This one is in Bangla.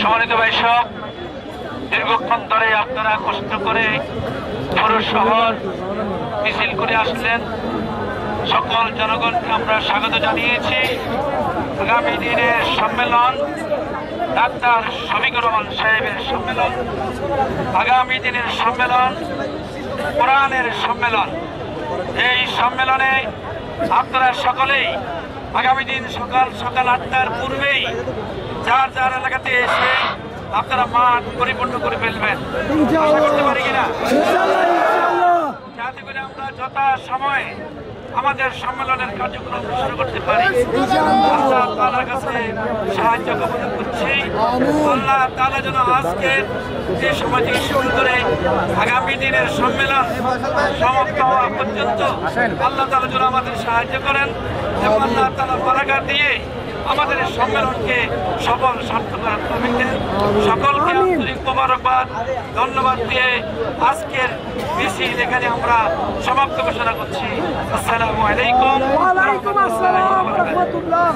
সম্মানিত ভাই সব, দীর্ঘক্ষণ ধরে আপনারা কষ্ট করে পুরো শহর মিছিল করে আসলেন। সকল জনগণকে আমরা স্বাগত জানিয়েছি। আগামী দিনের সম্মেলন ডাক্তার শফিকুর রহমান সাহেবের সম্মেলন, আগামী দিনের সম্মেলন কোরআনের সম্মেলন। এই সম্মেলনে আপনারা সকলেই আগামী দিন সকাল 8টার পূর্বেই যার যার এলাকাতে এসে আপনারা মাঠ পরিপূর্ণ করে ফেলবেন। আশা করতে পারি কিনা, যাতে করে আমরা যথা সময়ে আমাদের সম্মেলনের কার্যক্রম শুরু করতে পারি। আল্লাহ তাআলার কাছে সাহায্য কামনা করছি। আল্লাহ তাআলা যেন আজকে যে সময় থেকে শুরু করে আগামী দিনের সম্মেলন সমাপ্ত হওয়া পর্যন্ত আল্লাহ তাআলা যেন আমাদের সাহায্য করেন এবং আল্লাহ তাআলা বারাকাত দিয়ে আমাদের সম্মেলনকে সফল সার্থক করার তৌফিক দেন। সকলকে আন্তরিক মোবারকবাদ, ধন্যবাদ দিয়ে আজকের মিছিল এখানে আমরা সমাপ্ত ঘোষণা করছি। আসসালামু আলাইকুম ওয়া রাহমাতুল্লাহি ওয়া বারাকাতুহু।